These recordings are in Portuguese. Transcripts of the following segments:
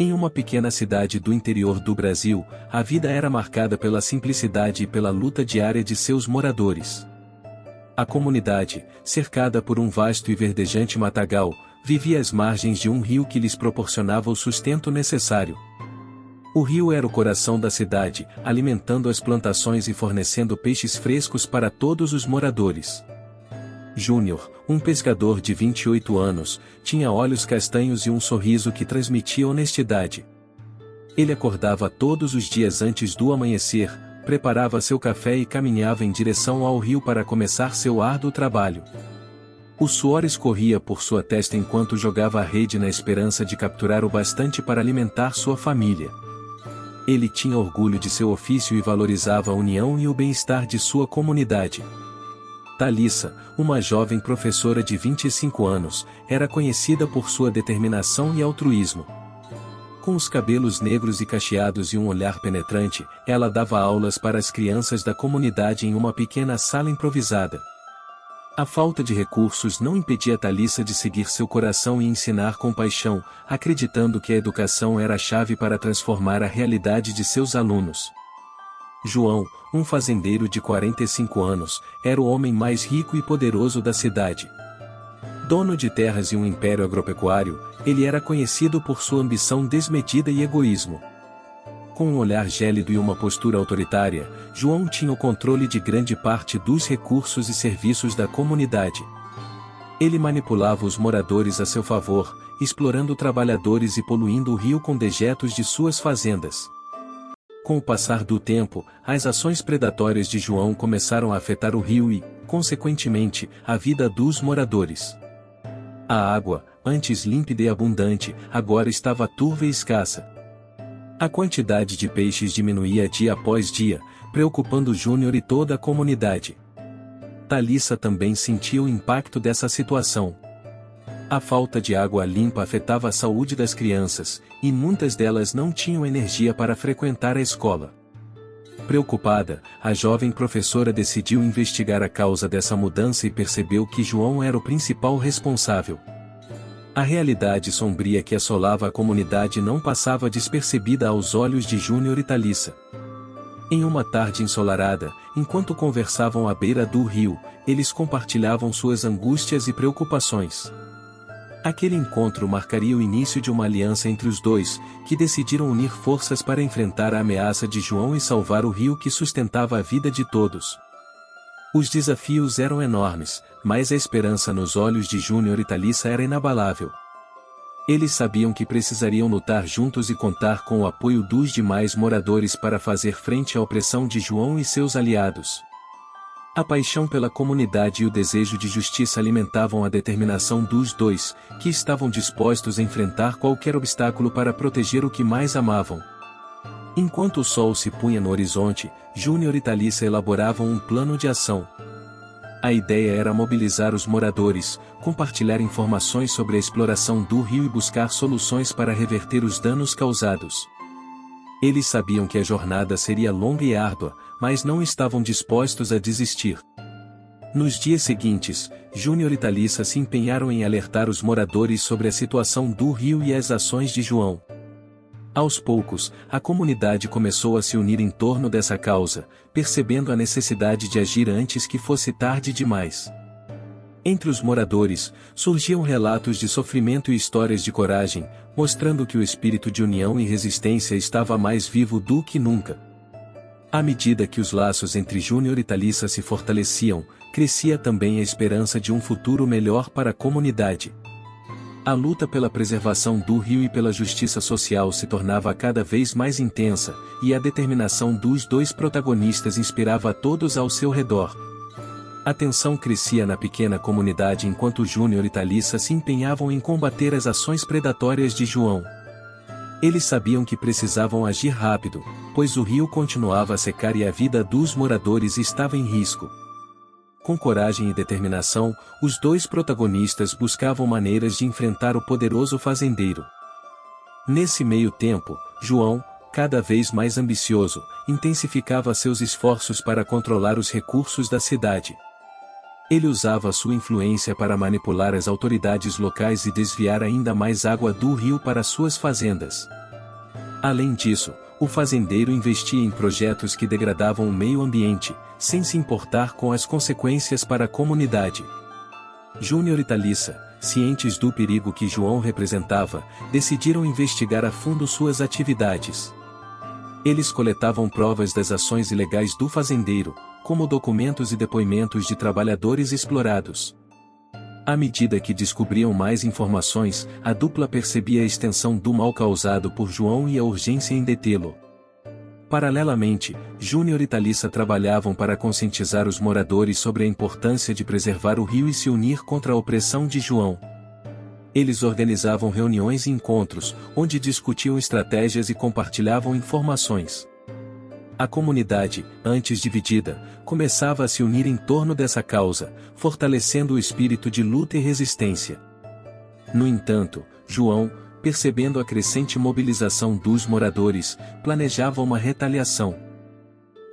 Em uma pequena cidade do interior do Brasil, a vida era marcada pela simplicidade e pela luta diária de seus moradores. A comunidade, cercada por um vasto e verdejante matagal, vivia às margens de um rio que lhes proporcionava o sustento necessário. O rio era o coração da cidade, alimentando as plantações e fornecendo peixes frescos para todos os moradores. Júnior, um pescador de 28 anos, tinha olhos castanhos e um sorriso que transmitia honestidade. Ele acordava todos os dias antes do amanhecer, preparava seu café e caminhava em direção ao rio para começar seu árduo trabalho. O suor escorria por sua testa enquanto jogava a rede na esperança de capturar o bastante para alimentar sua família. Ele tinha orgulho de seu ofício e valorizava a união e o bem-estar de sua comunidade. Thalissa, uma jovem professora de 25 anos, era conhecida por sua determinação e altruísmo. Com os cabelos negros e cacheados e um olhar penetrante, ela dava aulas para as crianças da comunidade em uma pequena sala improvisada. A falta de recursos não impedia Thalissa de seguir seu coração e ensinar com paixão, acreditando que a educação era a chave para transformar a realidade de seus alunos. João, um fazendeiro de 45 anos, era o homem mais rico e poderoso da cidade. Dono de terras e um império agropecuário, ele era conhecido por sua ambição desmedida e egoísmo. Com um olhar gélido e uma postura autoritária, João tinha o controle de grande parte dos recursos e serviços da comunidade. Ele manipulava os moradores a seu favor, explorando trabalhadores e poluindo o rio com dejetos de suas fazendas. Com o passar do tempo, as ações predatórias de João começaram a afetar o rio e, consequentemente, a vida dos moradores. A água, antes límpida e abundante, agora estava turva e escassa. A quantidade de peixes diminuía dia após dia, preocupando Júnior e toda a comunidade. Thalissa também sentia o impacto dessa situação. A falta de água limpa afetava a saúde das crianças, e muitas delas não tinham energia para frequentar a escola. Preocupada, a jovem professora decidiu investigar a causa dessa mudança e percebeu que João era o principal responsável. A realidade sombria que assolava a comunidade não passava despercebida aos olhos de Júnior e Thalissa. Em uma tarde ensolarada, enquanto conversavam à beira do rio, eles compartilhavam suas angústias e preocupações. Aquele encontro marcaria o início de uma aliança entre os dois, que decidiram unir forças para enfrentar a ameaça de João e salvar o rio que sustentava a vida de todos. Os desafios eram enormes, mas a esperança nos olhos de Júnior e Thalissa era inabalável. Eles sabiam que precisariam lutar juntos e contar com o apoio dos demais moradores para fazer frente à opressão de João e seus aliados. A paixão pela comunidade e o desejo de justiça alimentavam a determinação dos dois, que estavam dispostos a enfrentar qualquer obstáculo para proteger o que mais amavam. Enquanto o sol se punha no horizonte, Júnior e Thalissa elaboravam um plano de ação. A ideia era mobilizar os moradores, compartilhar informações sobre a exploração do rio e buscar soluções para reverter os danos causados. Eles sabiam que a jornada seria longa e árdua, mas não estavam dispostos a desistir. Nos dias seguintes, Júnior e Thalissa se empenharam em alertar os moradores sobre a situação do rio e as ações de João. Aos poucos, a comunidade começou a se unir em torno dessa causa, percebendo a necessidade de agir antes que fosse tarde demais. Entre os moradores, surgiam relatos de sofrimento e histórias de coragem, mostrando que o espírito de união e resistência estava mais vivo do que nunca. À medida que os laços entre Júnior e Thalissa se fortaleciam, crescia também a esperança de um futuro melhor para a comunidade. A luta pela preservação do rio e pela justiça social se tornava cada vez mais intensa, e a determinação dos dois protagonistas inspirava a todos ao seu redor. A tensão crescia na pequena comunidade enquanto Júnior e Thalissa se empenhavam em combater as ações predatórias de João. Eles sabiam que precisavam agir rápido, pois o rio continuava a secar e a vida dos moradores estava em risco. Com coragem e determinação, os dois protagonistas buscavam maneiras de enfrentar o poderoso fazendeiro. Nesse meio tempo, João, cada vez mais ambicioso, intensificava seus esforços para controlar os recursos da cidade. Ele usava sua influência para manipular as autoridades locais e desviar ainda mais água do rio para suas fazendas. Além disso, o fazendeiro investia em projetos que degradavam o meio ambiente, sem se importar com as consequências para a comunidade. Júnior e Thalissa, cientes do perigo que João representava, decidiram investigar a fundo suas atividades. Eles coletavam provas das ações ilegais do fazendeiro, como documentos e depoimentos de trabalhadores explorados. À medida que descobriam mais informações, a dupla percebia a extensão do mal causado por João e a urgência em detê-lo. Paralelamente, Júnior e Thalissa trabalhavam para conscientizar os moradores sobre a importância de preservar o rio e se unir contra a opressão de João. Eles organizavam reuniões e encontros, onde discutiam estratégias e compartilhavam informações. A comunidade, antes dividida, começava a se unir em torno dessa causa, fortalecendo o espírito de luta e resistência. No entanto, João, percebendo a crescente mobilização dos moradores, planejava uma retaliação.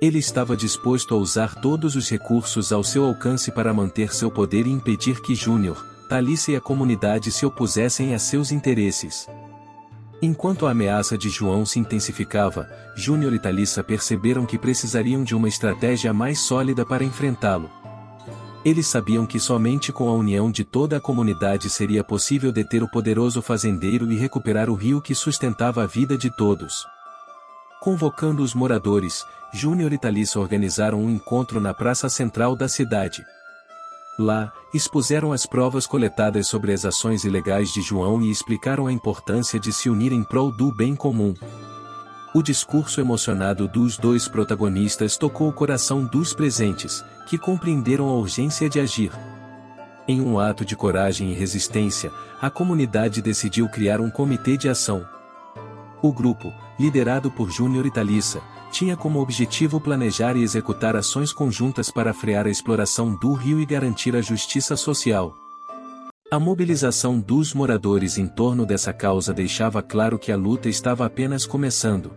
Ele estava disposto a usar todos os recursos ao seu alcance para manter seu poder e impedir que Júnior, Thalissa e a comunidade se opusessem a seus interesses. Enquanto a ameaça de João se intensificava, Júnior e Thalissa perceberam que precisariam de uma estratégia mais sólida para enfrentá-lo. Eles sabiam que somente com a união de toda a comunidade seria possível deter o poderoso fazendeiro e recuperar o rio que sustentava a vida de todos. Convocando os moradores, Júnior e Thalissa organizaram um encontro na praça central da cidade. Lá, expuseram as provas coletadas sobre as ações ilegais de João e explicaram a importância de se unir em prol do bem comum. O discurso emocionado dos dois protagonistas tocou o coração dos presentes, que compreenderam a urgência de agir. Em um ato de coragem e resistência, a comunidade decidiu criar um comitê de ação. O grupo, liderado por Júnior e Thalissa, tinha como objetivo planejar e executar ações conjuntas para frear a exploração do rio e garantir a justiça social. A mobilização dos moradores em torno dessa causa deixava claro que a luta estava apenas começando.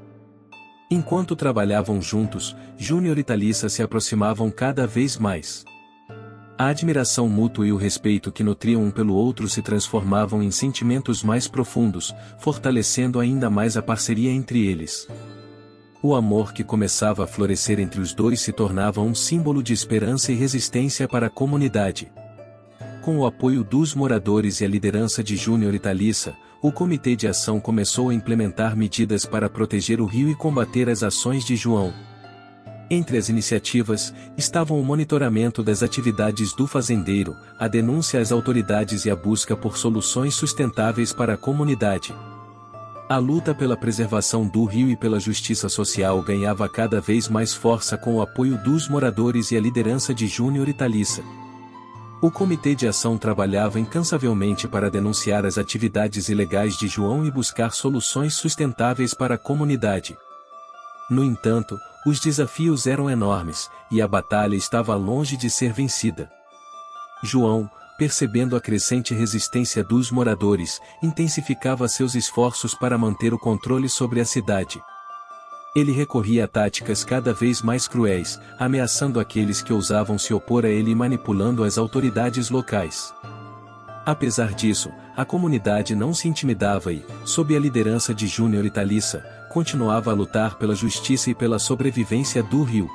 Enquanto trabalhavam juntos, Júnior e Thalissa se aproximavam cada vez mais. A admiração mútua e o respeito que nutriam um pelo outro se transformavam em sentimentos mais profundos, fortalecendo ainda mais a parceria entre eles. O amor que começava a florescer entre os dois se tornava um símbolo de esperança e resistência para a comunidade. Com o apoio dos moradores e a liderança de Júnior e Thalissa, o Comitê de Ação começou a implementar medidas para proteger o rio e combater as ações de João. Entre as iniciativas, estavam o monitoramento das atividades do fazendeiro, a denúncia às autoridades e a busca por soluções sustentáveis para a comunidade. A luta pela preservação do rio e pela justiça social ganhava cada vez mais força com o apoio dos moradores e a liderança de Júnior e Thalissa. O Comitê de Ação trabalhava incansavelmente para denunciar as atividades ilegais de João e buscar soluções sustentáveis para a comunidade. No entanto, os desafios eram enormes, e a batalha estava longe de ser vencida. João, percebendo a crescente resistência dos moradores, intensificava seus esforços para manter o controle sobre a cidade. Ele recorria a táticas cada vez mais cruéis, ameaçando aqueles que ousavam se opor a ele e manipulando as autoridades locais. Apesar disso, a comunidade não se intimidava e, sob a liderança de Júnior e Thalissa, continuava a lutar pela justiça e pela sobrevivência do rio.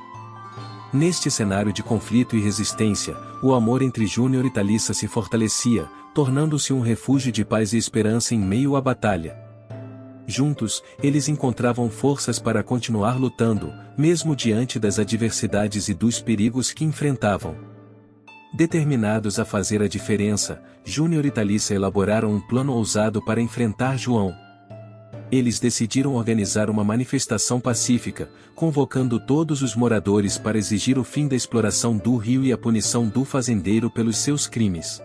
Neste cenário de conflito e resistência, o amor entre Júnior e Thalissa se fortalecia, tornando-se um refúgio de paz e esperança em meio à batalha. Juntos, eles encontravam forças para continuar lutando, mesmo diante das adversidades e dos perigos que enfrentavam. Determinados a fazer a diferença, Júnior e Thalissa elaboraram um plano ousado para enfrentar João. Eles decidiram organizar uma manifestação pacífica, convocando todos os moradores para exigir o fim da exploração do rio e a punição do fazendeiro pelos seus crimes.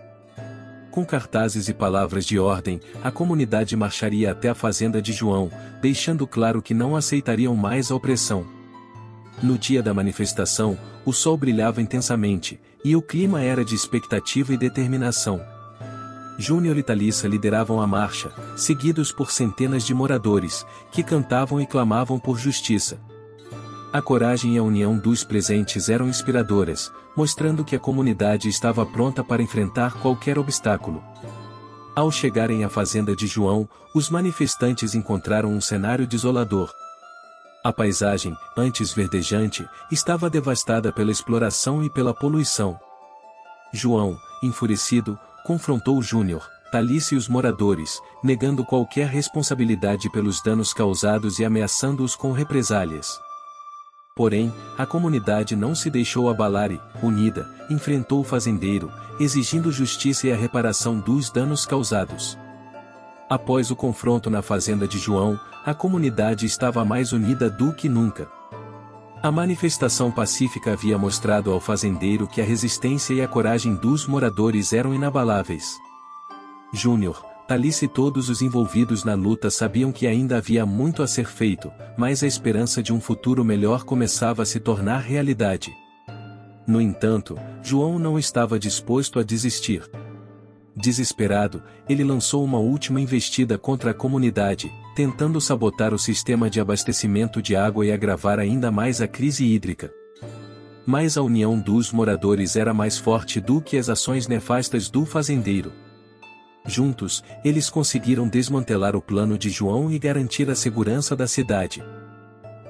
Com cartazes e palavras de ordem, a comunidade marcharia até a fazenda de João, deixando claro que não aceitariam mais a opressão. No dia da manifestação, o sol brilhava intensamente, e o clima era de expectativa e determinação. Júnior e Thalissa lideravam a marcha, seguidos por centenas de moradores, que cantavam e clamavam por justiça. A coragem e a união dos presentes eram inspiradoras, mostrando que a comunidade estava pronta para enfrentar qualquer obstáculo. Ao chegarem à fazenda de João, os manifestantes encontraram um cenário desolador. A paisagem, antes verdejante, estava devastada pela exploração e pela poluição. João, enfurecido, confrontou Júnior, Thalissa e os moradores, negando qualquer responsabilidade pelos danos causados e ameaçando-os com represálias. Porém, a comunidade não se deixou abalar e, unida, enfrentou o fazendeiro, exigindo justiça e a reparação dos danos causados. Após o confronto na fazenda de João, a comunidade estava mais unida do que nunca. A manifestação pacífica havia mostrado ao fazendeiro que a resistência e a coragem dos moradores eram inabaláveis. Júnior, Thalissa e todos os envolvidos na luta sabiam que ainda havia muito a ser feito, mas a esperança de um futuro melhor começava a se tornar realidade. No entanto, João não estava disposto a desistir. Desesperado, ele lançou uma última investida contra a comunidade, tentando sabotar o sistema de abastecimento de água e agravar ainda mais a crise hídrica. Mas a união dos moradores era mais forte do que as ações nefastas do fazendeiro. Juntos, eles conseguiram desmantelar o plano de João e garantir a segurança da cidade.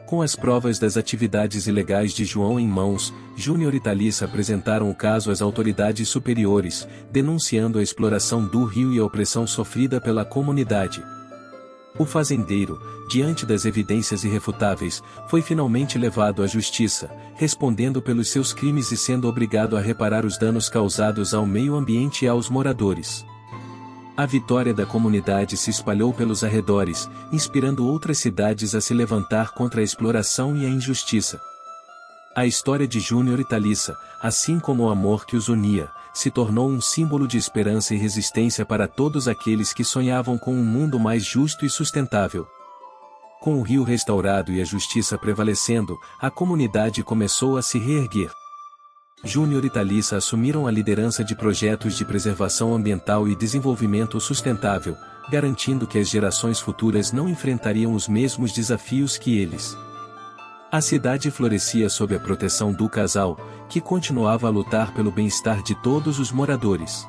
Com as provas das atividades ilegais de João em mãos, Júnior e Thalissa apresentaram o caso às autoridades superiores, denunciando a exploração do rio e a opressão sofrida pela comunidade. O fazendeiro, diante das evidências irrefutáveis, foi finalmente levado à justiça, respondendo pelos seus crimes e sendo obrigado a reparar os danos causados ao meio ambiente e aos moradores. A vitória da comunidade se espalhou pelos arredores, inspirando outras cidades a se levantar contra a exploração e a injustiça. A história de Júnior e Thalissa, assim como o amor que os unia, se tornou um símbolo de esperança e resistência para todos aqueles que sonhavam com um mundo mais justo e sustentável. Com o rio restaurado e a justiça prevalecendo, a comunidade começou a se reerguer. Júnior e Thalissa assumiram a liderança de projetos de preservação ambiental e desenvolvimento sustentável, garantindo que as gerações futuras não enfrentariam os mesmos desafios que eles. A cidade florescia sob a proteção do casal, que continuava a lutar pelo bem-estar de todos os moradores.